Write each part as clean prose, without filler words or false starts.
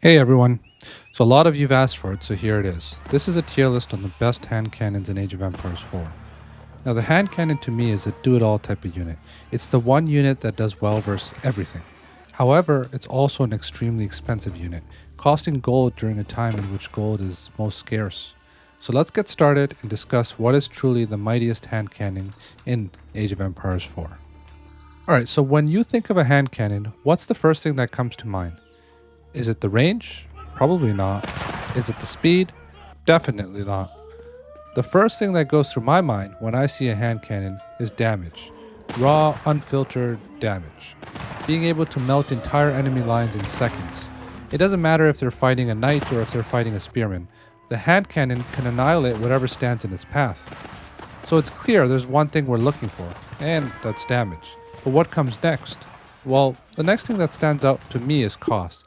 Hey everyone. So a lot of you've asked for it, so here it is. This is a tier list on the best hand cannons in Age of Empires 4. Now the hand cannon to me is a do-it-all type of unit. It's the one unit that does well versus everything. However, it's also an extremely expensive unit, costing gold during a time in which gold is most scarce. So let's get started and discuss what is truly the mightiest hand cannon in Age of Empires 4. Alright, so when you think of a hand cannon, what's the first thing that comes to mind? Is it the range? Probably not. Is it the speed? Definitely not. The first thing that goes through my mind when I see a hand cannon is damage. Raw, unfiltered damage. Being able to melt entire enemy lines in seconds. It doesn't matter if they're fighting a knight or if they're fighting a spearman. The hand cannon can annihilate whatever stands in its path. So it's clear there's one thing we're looking for, and that's damage. But what comes next? Well, the next thing that stands out to me is cost.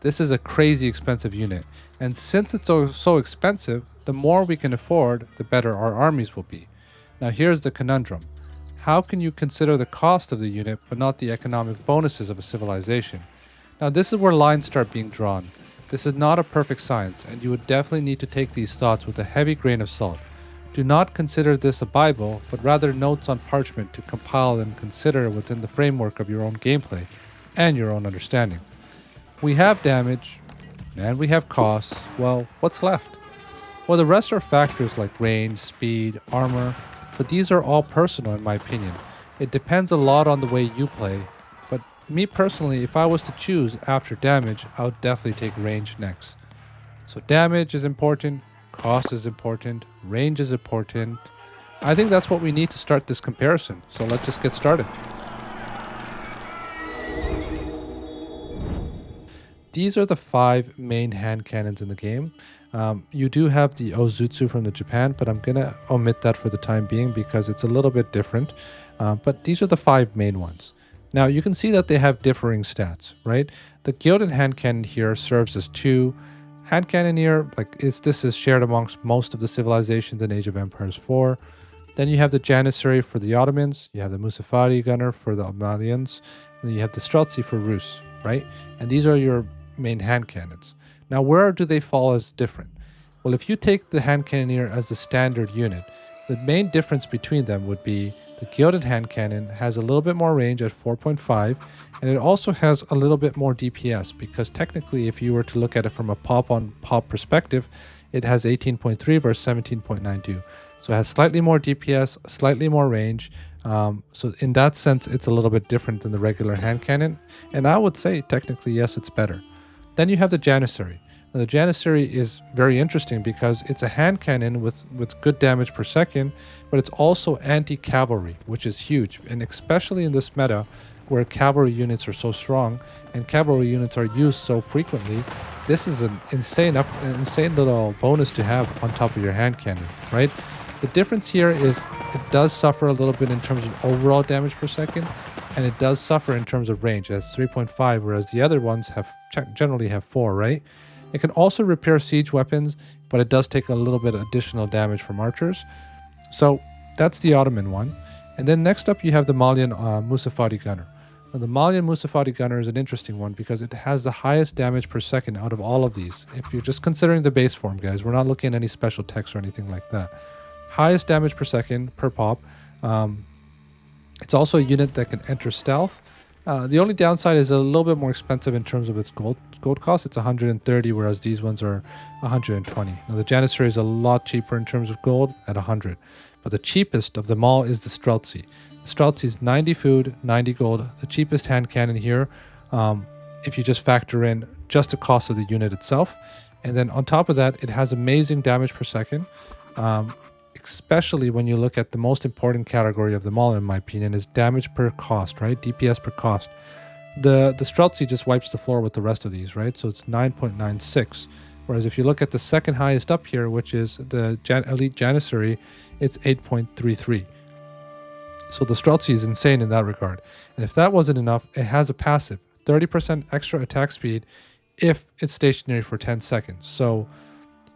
This is a crazy expensive unit, and since it's so expensive, the more we can afford, the better our armies will be. Now here's the conundrum. How can you consider the cost of the unit but not the economic bonuses of a civilization? Now this is where lines start being drawn. This is not a perfect science, and you would definitely need to take these thoughts with a heavy grain of salt. Do not consider this a Bible, but rather notes on parchment to compile and consider within the framework of your own gameplay and your own understanding. We have damage, and we have costs. Well, what's left? Well, the rest are factors like range, speed, armor, but these are all personal in my opinion. It depends a lot on the way you play, but me personally, if I was to choose after damage, I would definitely take range next. So damage is important, cost is important, range is important. I think that's what we need to start this comparison, so let's just get started. These are the 5 main hand cannons in the game. You do have the Ozutsu from the Japan, but I'm going to omit that for the time being because it's a little bit different. But these are the 5 main ones. Now you can see that they have differing stats, right? The Gilded hand cannon here serves as 2. Hand cannon here, this is shared amongst most of the civilizations in Age of Empires 4. Then you have the Janissary for the Ottomans, you have the Musafari gunner for the Omalians, and then you have the Streltsy for Rus, right? And these are your main hand cannons. Now where do they fall as different? Well, if you take the hand cannoneer as the standard unit, the main difference between them would be the Gilded hand cannon has a little bit more range at 4.5, and it also has a little bit more DPS because technically if you were to look at it from a pop perspective, it has 18.3 versus 17.92. So it has slightly more DPS, slightly more range. So in that sense, it's a little bit different than the regular hand cannon. And I would say technically, yes, it's better. Then you have the Janissary. Now, the Janissary is very interesting because it's a hand cannon with good damage per second, but it's also anti-cavalry, which is huge. And especially in this meta where cavalry units are so strong and cavalry units are used so frequently, this is an insane little bonus to have on top of your hand cannon, right? The difference here is it does suffer a little bit in terms of overall damage per second, and it does suffer in terms of range. That's 3.5, whereas the other ones generally have 4, right? It can also repair siege weapons, but it does take a little bit additional damage from archers. So that's the Ottoman one. And then next up you have the Malian Musafati gunner. Now, the Malian Musafati gunner is an interesting one because it has the highest damage per second out of all of these. If you're just considering the base form, guys, we're not looking at any special text or anything like that. Highest damage per second per pop. It's also a unit that can enter stealth. The only downside is a little bit more expensive in terms of its gold cost. It's 130, whereas these ones are 120. Now the Janissary is a lot cheaper in terms of gold at 100. But the cheapest of them all is the Streltsy. The Streltsy is 90 food, 90 gold. The cheapest hand cannon here, if you just factor in just the cost of the unit itself. And then on top of that, it has amazing damage per second. Especially when you look at the most important category of them all, in my opinion, is damage per cost, right? DPS per cost. The Streltsy just wipes the floor with the rest of these, right? So it's 9.96. Whereas if you look at the second highest up here, which is the Elite Janissary, it's 8.33. So the Streltsy is insane in that regard. And if that wasn't enough, it has a passive, 30% extra attack speed if it's stationary for 10 seconds. So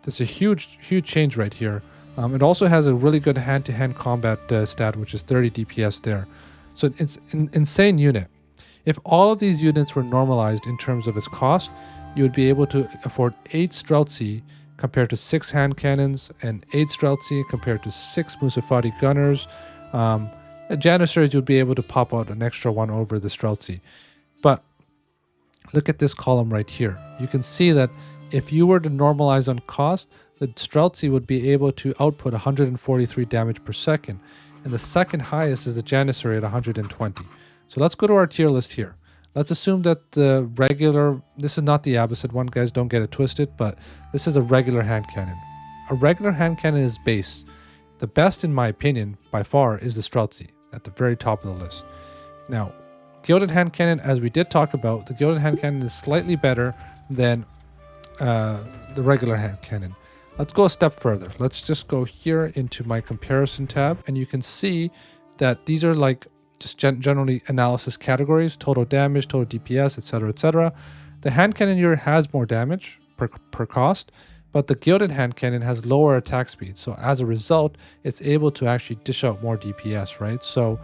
there's a huge change right here. It also has a really good hand-to-hand combat stat, which is 30 DPS there. So it's an insane unit. If all of these units were normalized in terms of its cost, you would be able to afford 8 Streltsy compared to 6 hand cannons, and 8 Streltsy compared to 6 Musafati gunners. Janissaries, you'd be able to pop out an extra one over the Streltsy. But look at this column right here. You can see that if you were to normalize on cost, the Streltsy would be able to output 143 damage per second. And the second highest is the Janissary at 120. So let's go to our tier list here. Let's assume that the regular, this is not the Abbasid one, guys, don't get it twisted, but this is a regular hand cannon. A regular hand cannon is base. The best, in my opinion, by far, is the Streltsy at the very top of the list. Now, Gilded Hand Cannon, as we did talk about, the Gilded Hand Cannon is slightly better than the regular hand cannon. Let's go a step further. Let's just go here into my comparison tab, and you can see that these are like just generally analysis categories: total damage, total DPS, etc., etc. The hand cannon here has more damage per cost, but the Gilded Hand Cannon has lower attack speed. So as a result, it's able to actually dish out more DPS, right? So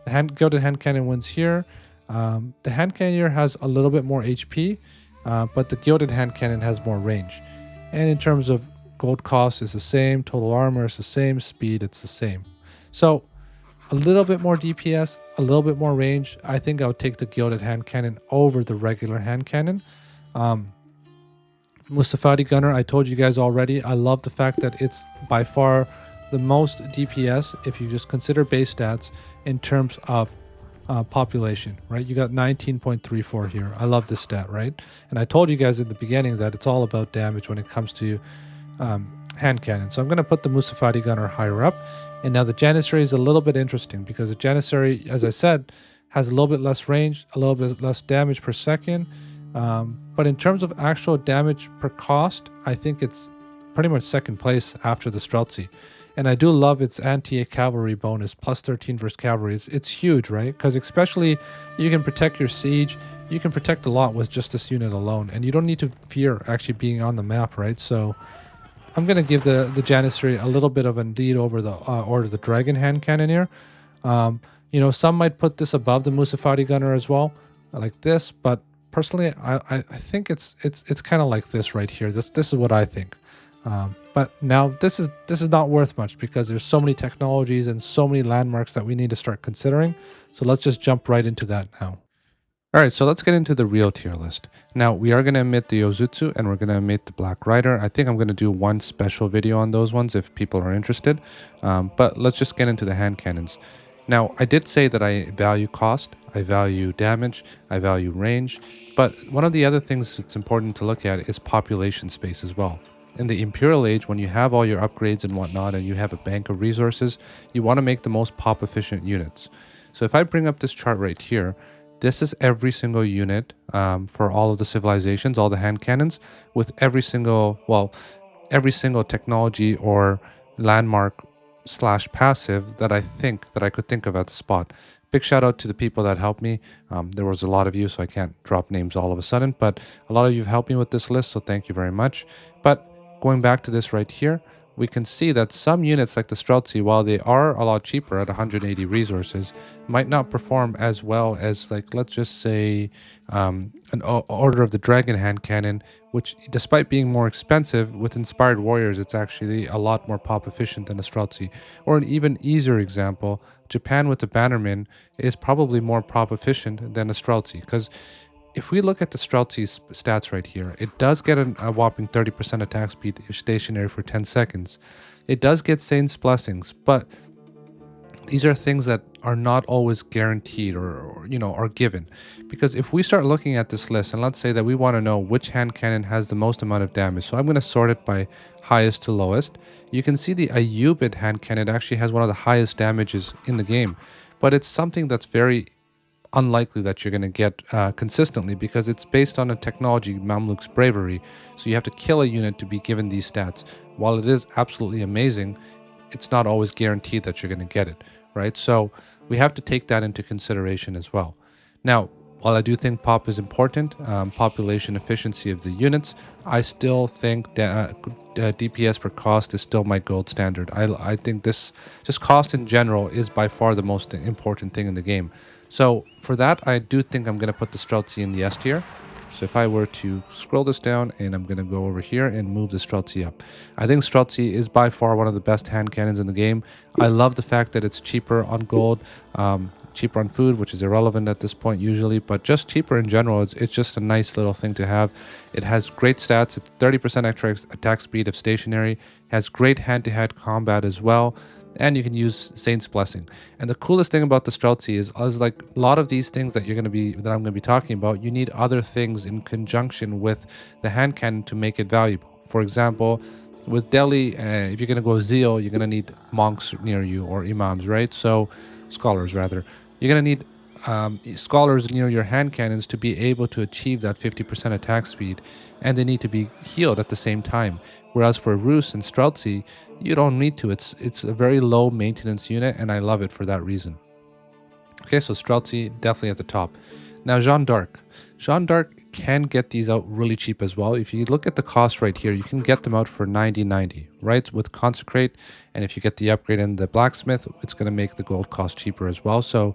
the Gilded Hand Cannon wins here. The hand cannon here has a little bit more HP, but the Gilded Hand Cannon has more range. And in terms of gold cost, is the same, total armor is the same, speed, it's the same. So a little bit more DPS, a little bit more range. I think I would take the Gilded Hand Cannon over the regular hand cannon. Musafati Gunner, I told you guys already, I love the fact that it's by far the most DPS if you just consider base stats in terms of population, right? You got 19.34 here. I love this stat, right? And I told you guys in the beginning that it's all about damage when it comes to hand cannon. So I'm going to put the Musafati Gunner higher up. And now the Janissary is a little bit interesting because the Janissary, as I said, has a little bit less range, a little bit less damage per second. But in terms of actual damage per cost, I think it's pretty much second place after the Streltsy. And I do love its anti-cavalry bonus, plus 13 versus cavalry. It's huge, right? Because especially you can protect your siege. You can protect a lot with just this unit alone. And you don't need to fear actually being on the map, right? So I'm going to give the Janissary a little bit of a lead over the Order of the Dragon hand cannon here. You know, some might put this above the Musafati Gunner as well, like this. But personally, I think it's kind of like this right here. This is what I think. But now this is not worth much because there's so many technologies and so many landmarks that we need to start considering. So let's just jump right into that now. All right, so let's get into the real tier list. Now we are going to omit the Ozutsu and we're going to omit the Black Rider. I think I'm going to do one special video on those ones if people are interested. But let's just get into the hand cannons. Now, I did say that I value cost, I value damage, I value range, but one of the other things that's important to look at is population space as well. In the Imperial Age, when you have all your upgrades and whatnot and you have a bank of resources, you want to make the most pop efficient units. So if I bring up this chart right here, this is every single unit for all of the civilizations, all the hand cannons, with every single technology or landmark / passive that I could think of at the spot. Big shout out to the people that helped me. There was a lot of you, so I can't drop names all of a sudden, but a lot of you have helped me with this list, so thank you very much. But going back to this right here, we can see that some units like the Streltsy, while they are a lot cheaper at 180 resources, might not perform as well as, like, let's just say an Order of the Dragon hand cannon, which despite being more expensive, with Inspired Warriors, it's actually a lot more pop efficient than a Streltsy. Or an even easier example, Japan with the Bannerman is probably more pop efficient than a Streltsy, because if we look at the Streltsy's stats right here, it does get a whopping 30% attack speed if stationary for 10 seconds. It does get Saint's Blessings, but these are things that are not always guaranteed or are given. Because if we start looking at this list, and let's say that we want to know which hand cannon has the most amount of damage, so I'm going to sort it by highest to lowest. You can see the Ayubid hand cannon actually has one of the highest damages in the game, but it's something that's very unlikely that you're going to get consistently because it's based on a technology, Mamluk's Bravery. So you have to kill a unit to be given these stats. While it is absolutely amazing, it's not always guaranteed that you're going to get it, right? So we have to take that into consideration as well. Now, while I do think pop is important, population efficiency of the units, I still think that DPS per cost is still my gold standard. I think this, just cost in general, is by far the most important thing in the game. So for that, I do think I'm going to put the Streltsy in the S tier. So if I were to scroll this down, and I'm going to go over here and move the Streltsy up. I think Streltsy is by far one of the best hand cannons in the game. I love the fact that it's cheaper on gold, cheaper on food, which is irrelevant at this point usually, but just cheaper in general. It's just a nice little thing to have. It has great stats. It's 30% extra attack speed if stationary. Has great hand-to-hand combat as well. And you can use Saint's Blessing. And the coolest thing about the Streltsy is like a lot of these things that I'm going to be talking about, you need other things in conjunction with the hand cannon to make it valuable. For example, with Delhi, if you're going to go Zeal, you're going to need monks near you, or imams, right? So scholars rather. You're going to need scholars near your hand cannons to be able to achieve that 50% attack speed, and they need to be healed at the same time. Whereas for Rus and Streltsy, you don't need to. It's a very low maintenance unit, and I love it for that reason. Okay, so Streltsy definitely at the top. Now Jeanne d'Arc. Jeanne d'Arc can get these out really cheap as well. If you look at the cost right here, you can get them out for 90.90, right? With Consecrate, and if you get the upgrade in the Blacksmith, it's going to make the gold cost cheaper as well. So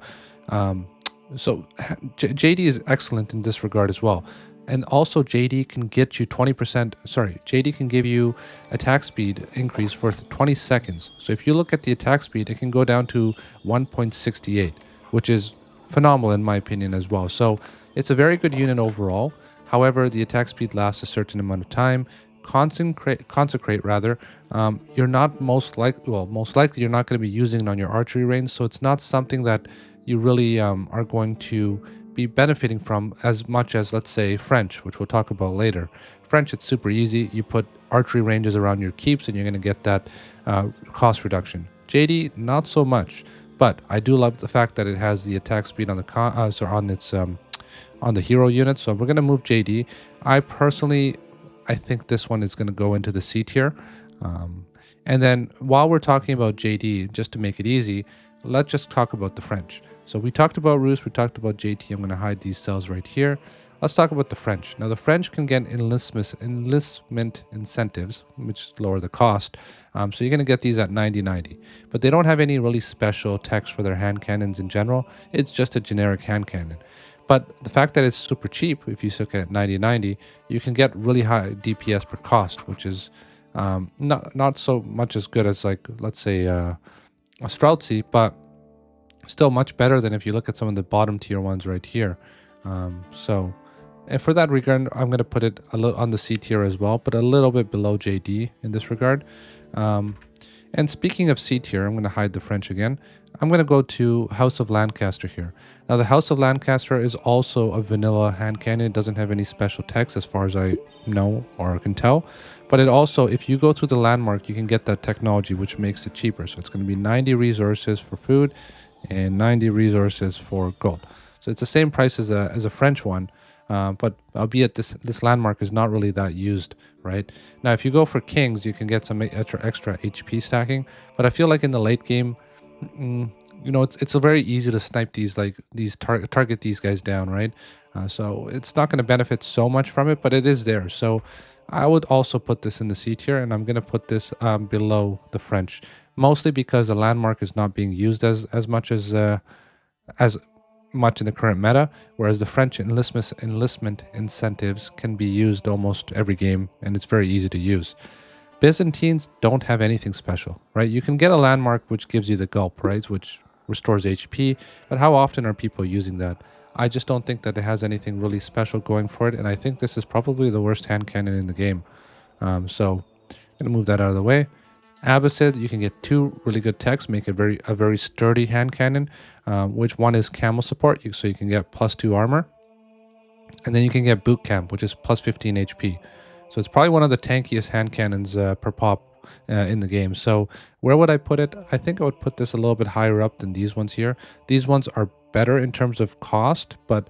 JD is excellent in this regard as well. And also JD can get you JD can give you attack speed increase for 20 seconds. So if you look at the attack speed, it can go down to 1.68, which is phenomenal in my opinion as well. So it's a very good unit overall. However, the attack speed lasts a certain amount of time. Consecrate rather, you're not most likely you're not going to be using it on your archery range, so it's not something that you really are going to be benefiting from as much as, let's say, French, which we'll talk about later. French, it's super easy. You put archery ranges around your keeps and you're going to get that cost reduction. JD, not so much, but I do love the fact that it has the attack speed on the on the hero unit. So we're going to move JD. I think this one is going to go into the C tier. And then while we're talking about JD, just to make it easy, let's just talk about the French. So we talked about Rus, we talked about JT. I'm going to hide these cells right here. Let's talk about the French. Now the French can get enlistment incentives, which lower the cost. So you're going to get these at 90.90. But they don't have any really special text for their hand cannons in general. It's just a generic hand cannon. But the fact that it's super cheap, if you look at 90.90, you can get really high DPS per cost, which is not so much as good as, like, let's say a Streltsy, but still much better than if you look at some of the bottom tier ones right here. And for that regard, I'm going to put it a little on the C tier as well, but a little bit below JD in this regard. And speaking of C tier, I'm going to hide the French again. I'm going to go to House of Lancaster here. Now the House of Lancaster is also a vanilla hand cannon. It doesn't have any special text as far as I know or can tell. But it also, if you go through the landmark, you can get that technology, which makes it cheaper. So it's going to be 90 resources for food and 90 resources for gold. So it's the same price as a French one, but albeit this landmark is not really that used, right? Now, if you go for kings, you can get some extra HP stacking, but I feel like in the late game, it's very easy to snipe target these guys down, right? So it's not going to benefit so much from it, but it is there. So I would also put this in the C tier, and I'm going to put this below the French, mostly because the landmark is not being used as much in the current meta, whereas the French enlistment incentives can be used almost every game, and it's very easy to use. Byzantines don't have anything special, right? You can get a landmark which gives you the gulp, right, which restores HP, but how often are people using that? I just don't think that it has anything really special going for it, and I think this is probably the worst hand cannon in the game. So I'm gonna move that out of the way. Abbasid, you can get two really good techs, make a very sturdy hand cannon, which one is camel support, so you can get +2 armor, and then you can get boot camp, which is +15 HP. So it's probably one of the tankiest hand cannons per pop in the game. So where would I put it? I think I would put this a little bit higher up than these ones here. These ones are better in terms of cost, but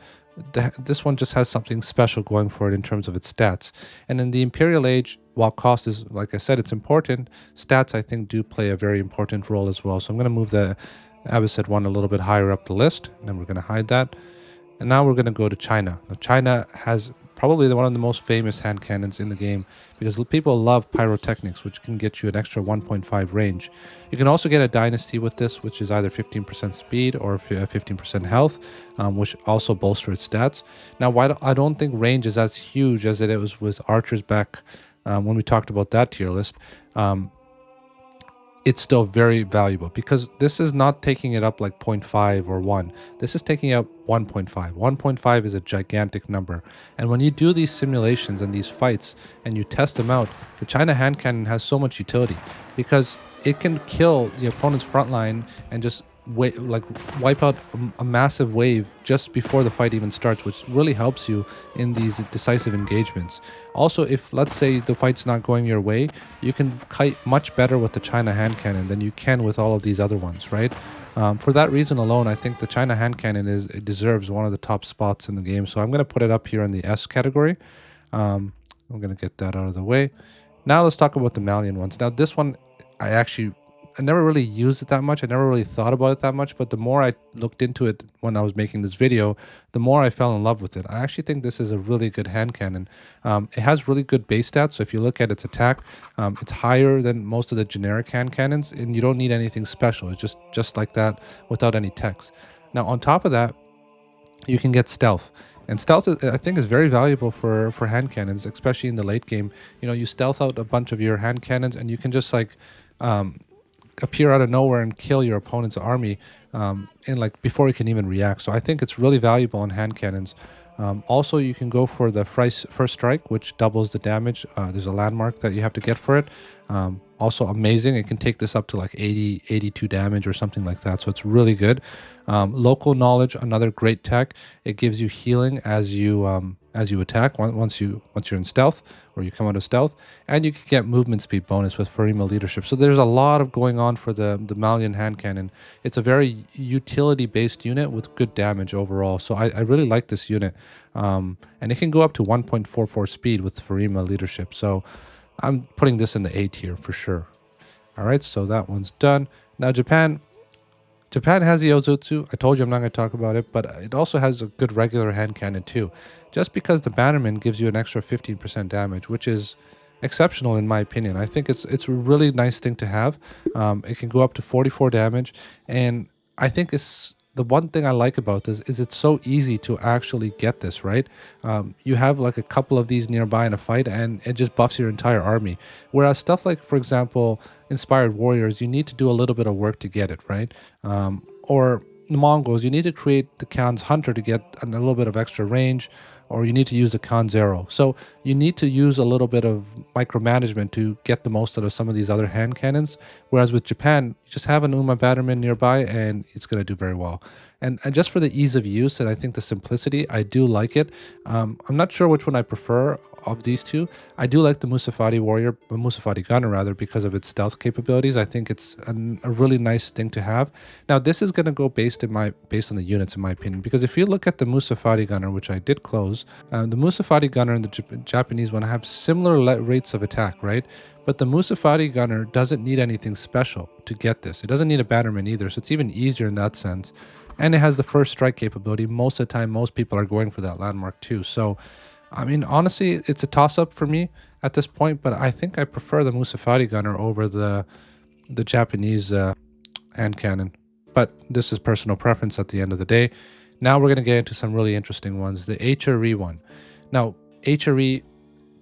this one just has something special going for it in terms of its stats. And in the Imperial Age, while cost is, like I said, it's important, stats I think do play a very important role as well. So I'm going to move the Abbasid one a little bit higher up the list, and then we're going to hide that. And now we're going to go to China. Now, China has probably one of the most famous hand cannons in the game because people love pyrotechnics, which can get you an extra 1.5 range. You can also get a dynasty with this, which is either 15% speed or 15% health, which also bolster its stats. Now, I don't think range is as huge as it was with archers back when we talked about that tier list. It's still very valuable because this is not taking it up like 0.5 or 1. This is taking up 1.5. 1.5 is a gigantic number. And when you do these simulations and these fights and you test them out, the China hand cannon has so much utility because it can kill the opponent's front line and just wipe out a massive wave just before the fight even starts, which really helps you in these decisive engagements. Also, if let's say the fight's not going your way, you can kite much better with the China hand cannon than you can with all of these other ones, right? For that reason alone, I think the China hand cannon it deserves one of the top spots in the game. So I'm going to put it up here in the S category. I'm going to get that out of the way. Now let's talk about the Malian ones. Now this one, I never really used it that much. I never really thought about it that much, but the more I looked into it when I was making this video, the more I fell in love with it. I actually think this is a really good hand cannon. It has really good base stats, so if you look at its attack, it's higher than most of the generic hand cannons, and you don't need anything special. It's just like that without any techs. Now, on top of that, you can get stealth. And stealth, I think, is very valuable for hand cannons, especially in the late game. You know, you stealth out a bunch of your hand cannons, and you can just like appear out of nowhere and kill your opponent's army before you can even react. So I think it's really valuable in hand cannons. Also, you can go for the first strike, which doubles the damage. There's a landmark that you have to get for it. Also amazing. It can take this up to like 82 damage or something like that. So it's really good. Local knowledge, another great tech. It gives you healing as you attack once you're in stealth or you come out of stealth, and you can get movement speed bonus with Farima leadership. So there's a lot of going on for the Malian hand cannon. It's a very utility based unit with good damage overall. So I really like this unit, and it can go up to 1.44 speed with Farima leadership. So I'm putting this in the A tier for sure. All right, so that one's done. Now Japan has the Ozutsu. I told you I'm not going to talk about it, but it also has a good regular hand cannon too. Just because the Bannerman gives you an extra 15% damage, which is exceptional in my opinion. I think it's a really nice thing to have. It can go up to 44 damage, and I think it's the one thing I like about this is it's so easy to actually get this, right? You have like a couple of these nearby in a fight and it just buffs your entire army. Whereas stuff like, for example, Inspired Warriors, you need to do a little bit of work to get it, right? Or the Mongols, you need to create the Khan's Hunter to get a little bit of extra range, or you need to use the Khan's Arrow. So you need to use a little bit of micromanagement to get the most out of some of these other hand cannons. Whereas with Japan, you just have an Uma Batterman nearby and it's going to do very well. And just for the ease of use and I think the simplicity, I do like it. I'm not sure which one I prefer of these two. I do like the Musafati Gunner rather, because of its stealth capabilities. I think it's a really nice thing to have. Now this is going to go based on the units in my opinion, because if you look at the Musafati Gunner, which I did close, the Musafati Gunner and the Japanese one have similar rates of attack, right? But the Musafati Gunner doesn't need anything special to get this. It doesn't need a Batterman either, so it's even easier in that sense. And it has the first strike capability. Most of the time, most people are going for that landmark too. So, I mean, honestly, it's a toss-up for me at this point, but I think I prefer the Musafati Gunner over the Japanese hand cannon. But this is personal preference at the end of the day. Now we're going to get into some really interesting ones. The HRE one. Now, HRE,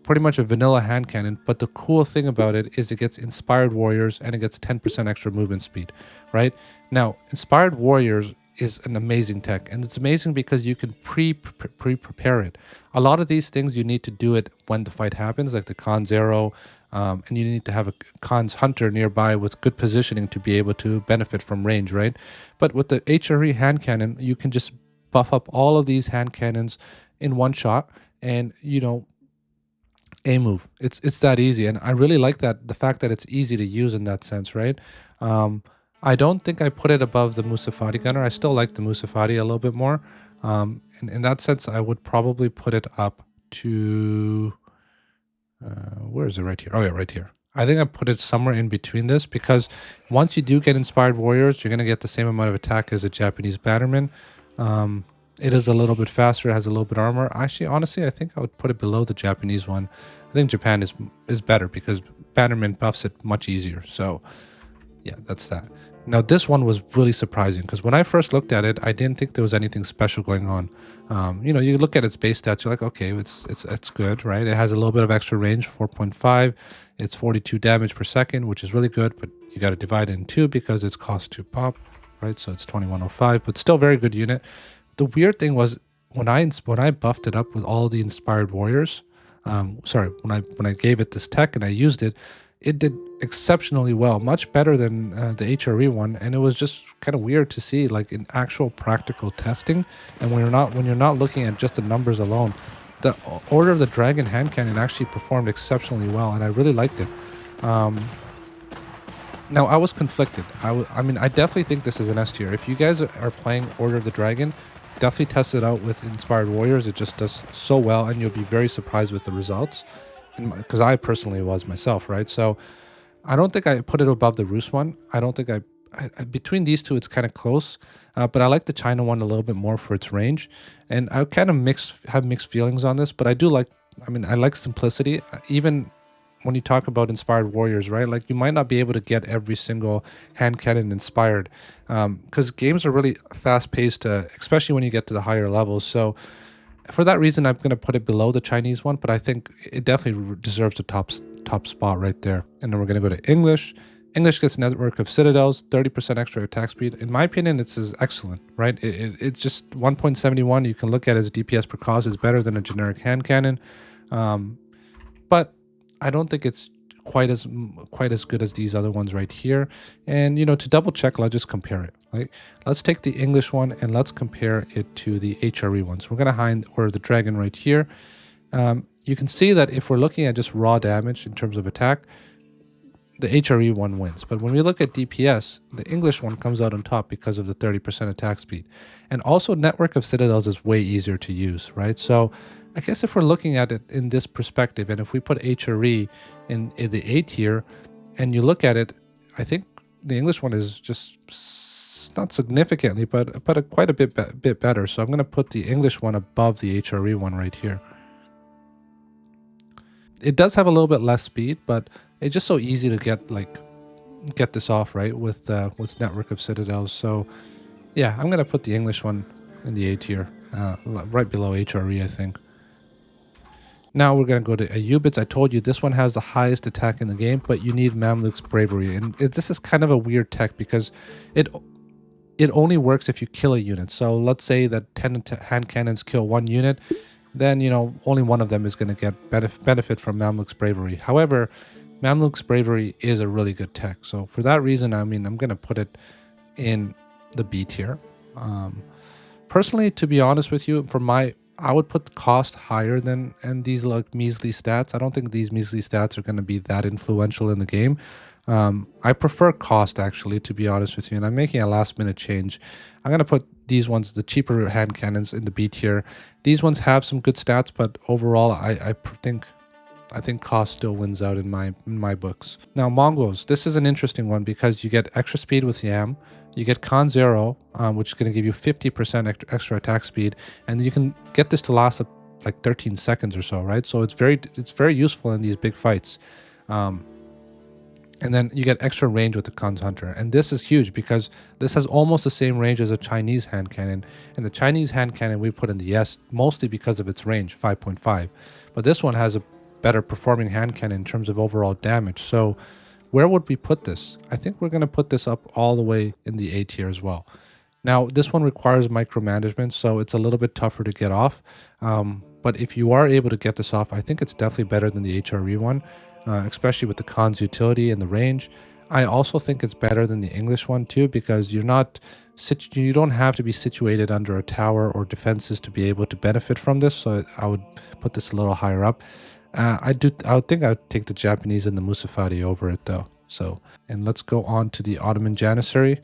pretty much a vanilla hand cannon, but the cool thing about it is it gets Inspired Warriors and it gets 10% extra movement speed, right? Now, Inspired Warriors is an amazing tech, and it's amazing because you can pre-prepare it. A lot of these things you need to do it when the fight happens, like the Khan's Arrow, and you need to have a Khan's Hunter nearby with good positioning to be able to benefit from range, right? But with the HRE hand cannon, you can just buff up all of these hand cannons in one shot, and you know, a move. It's that easy, and I really like that, the fact that it's easy to use in that sense, right? I don't think I put it above the Musafati Gunner. I still like the Musafati a little bit more. And in that sense, I would probably put it up to... where is it? Right here. Oh yeah, right here. I think I put it somewhere in between this, because once you do get Inspired Warriors, you're going to get the same amount of attack as a Japanese Batterman. It is a little bit faster, it has a little bit armor. Actually, honestly, I think I would put it below the Japanese one. I think Japan is better because Bannerman buffs it much easier. So yeah, that's that. Now this one was really surprising because when I first looked at it, I didn't think there was anything special going on. You know, you look at its base stats, you're like, okay, it's good, right? It has a little bit of extra range, 4.5. It's 42 damage per second, which is really good, but you got to divide it in two because it's cost 2 pop, right? So it's 2105, but still very good unit. The weird thing was when I buffed it up with all the inspired warriors. Sorry, when I gave it this tech and I used it, it did exceptionally well, much better than the HRE one, and it was just kind of weird to see like in actual practical testing. And when you're not looking at just the numbers alone, the Order of the Dragon hand cannon actually performed exceptionally well, and I really liked it. Now I was conflicted. I mean, I definitely think this is an S tier. If you guys are playing Order of the Dragon, definitely test it out with Inspired Warriors. It just does so well, and you'll be very surprised with the results. Because I personally was myself, right? So I don't think I put it above the Rus one. I don't think I between these two, it's kind of close. But I like the China one a little bit more for its range, and I kind of have mixed feelings on this. But I do like. I mean, I like simplicity. Even when you talk about inspired warriors, right? Like you might not be able to get every single hand cannon inspired, because games are really fast paced, especially when you get to the higher levels. So for that reason, I'm going to put it below the Chinese one, but I think it definitely deserves the top spot right there. And then we're going to go to English. English gets network of citadels, 30% extra attack speed. In my opinion, it's excellent, right? It's just 1.71. You can look at it as DPS per cause. It's better than a generic hand cannon, but I don't think it's quite as good as these other ones right here. And you know, to double check, let's just compare it. Like, let's take the English one and let's compare it to the HRE one. So we're gonna find Order of the Dragon right here. You can see that if we're looking at just raw damage in terms of attack, the HRE one wins. But when we look at DPS, the English one comes out on top because of the 30% attack speed. And also network of citadels is way easier to use, right? So I guess if we're looking at it in this perspective, and if we put HRE in the A tier, and you look at it, I think the English one is just not significantly, but quite a bit better. So I'm going to put the English one above the HRE one right here. It does have a little bit less speed, but it's just so easy to get this off, right, with network of citadels. So yeah, I'm going to put the English one in the A tier, right below HRE, I think. Now we're going to go to Ayubits. I told you this one has the highest attack in the game, but you need Mamluk's Bravery. And this is kind of a weird tech because it only works if you kill a unit. So let's say that 10 hand cannons kill one unit, then, you know, only one of them is going to get benefit from Mamluk's Bravery. However, Mamluk's Bravery is a really good tech. So for that reason, I mean, I'm going to put it in the B tier. Personally, to be honest with you, I would put the cost higher than these like measly stats. I don't think these measly stats are going to be that influential in the game. I prefer cost, actually, to be honest with you, and I'm making a last minute change. I'm going to put these ones, the cheaper hand cannons, in the B tier. These ones have some good stats, but overall I think cost still wins out in my books. Now Mongols, this is an interesting one because you get extra speed with Yam, you get Con Zero, which is going to give you 50% extra attack speed, and you can get this to last like 13 seconds or so, right? So it's very useful in these big fights. And then you get extra range with the Khan's Hunter. And this is huge because this has almost the same range as a Chinese hand cannon. And the Chinese hand cannon we put in the S mostly because of its range, 5.5. But this one has a better performing hand cannon in terms of overall damage. So where would we put this? I think we're going to put this up all the way in the A tier as well. Now, this one requires micromanagement, so it's a little bit tougher to get off. But if you are able to get this off, I think it's definitely better than the HRE one. Especially with the Khan's utility and the range. I also think it's better than the English one too, because you don't have to be situated under a tower or defenses to be able to benefit from this. So I would put this a little higher up. I would think I would take the Japanese and the Musafati over it though. So, and let's go on to the Ottoman Janissary.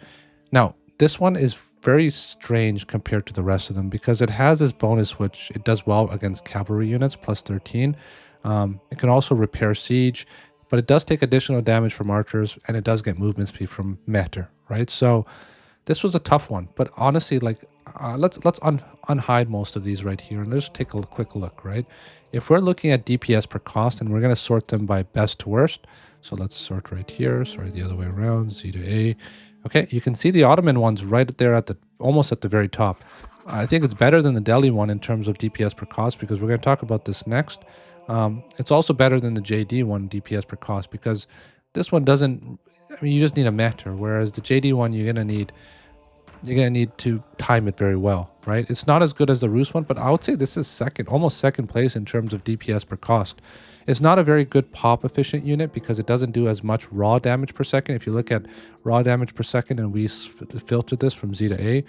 Now, this one is very strange compared to the rest of them because it has this bonus which it does well against cavalry units, plus 13. It can also repair siege, but it does take additional damage from archers, and it does get movement speed from Meter, right? So This was a tough one, but honestly, like let's unhide most of these right here and let's take a quick look, right? If we're looking at DPS per cost and we're going to sort them by best to worst, so let's sort right here, sorry, the other way around, Z to A. Okay, you can see the Ottoman one's right there at the almost at the very top. I think it's better than the Delhi one in terms of DPS per cost because we're going to talk about this next. It's also better than the JD one DPS per cost because this one doesn't, I mean, you just need a meter, whereas the JD one you're gonna need to time it very well, right? It's not as good as the Rus one, but I would say this is second, almost second place in terms of DPS per cost. It's not a very good pop efficient unit because it doesn't do as much raw damage per second. If you look at raw damage per second and we filter this from Z to A,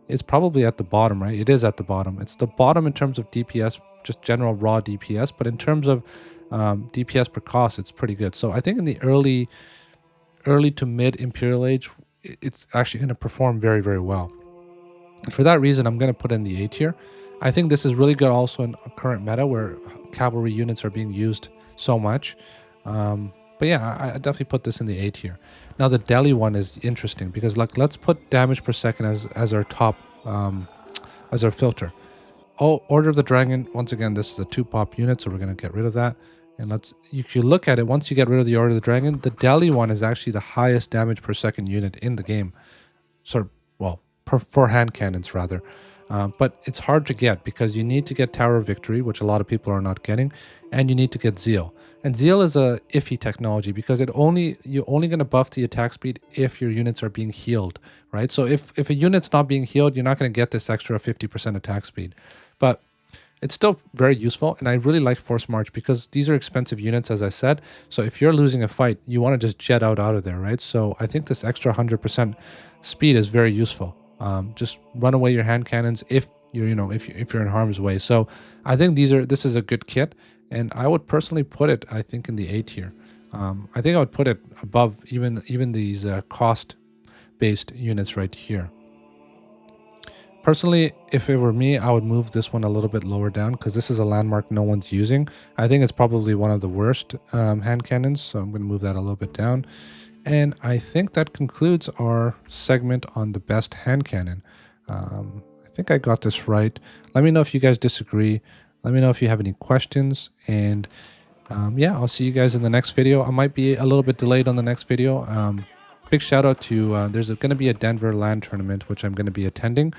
it's probably at the bottom, right? It is at the bottom. It's the bottom in terms of DPS, just general raw DPS, but in terms of DPS per cost, it's pretty good. So I think in the early to mid Imperial Age, it's actually going to perform very, very well. And for that reason, I'm going to put in the A tier. I think this is really good also in a current meta where cavalry units are being used so much. But yeah, I definitely put this in the A tier. Now the Delhi one is interesting because like let's put damage per second as our top, as our filter. Oh, Order of the Dragon, once again, this is a 2-pop unit, so we're going to get rid of that. And if you look at it, once you get rid of the Order of the Dragon, the Delhi one is actually the highest damage per second unit in the game. So, well, for hand cannons rather. But it's hard to get because you need to get Tower of Victory, which a lot of people are not getting, and you need to get Zeal. And Zeal is a iffy technology because you're only going to buff the attack speed if your units are being healed, right? So if a unit's not being healed, you're not going to get this extra 50% attack speed. But it's still very useful, and I really like Force March because these are expensive units, as I said. So if you're losing a fight, you want to just jet out of there, right? So I think this extra 100% speed is very useful. Just run away your hand cannons if you're, if you're in harm's way. So I think this is a good kit, and I would personally put it, I think, in the A tier. I think I would put it above even these cost-based units right here. Personally, if it were me, I would move this one a little bit lower down because this is a landmark no one's using. I think it's probably one of the worst hand cannons, so I'm going to move that a little bit down. And I think that concludes our segment on the best hand cannon. I think I got this right. Let me know if you guys disagree. Let me know if you have any questions. And yeah, I'll see you guys in the next video. I might be a little bit delayed on the next video. Big shout out to, there's going to be a Denver LAN tournament, which I'm going to be attending.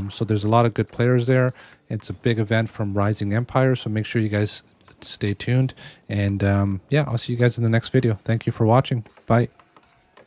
So there's a lot of good players there. It's a big event from Rising Empire, so make sure you guys stay tuned. And yeah, I'll see you guys in the next video. Thank you for watching. Bye.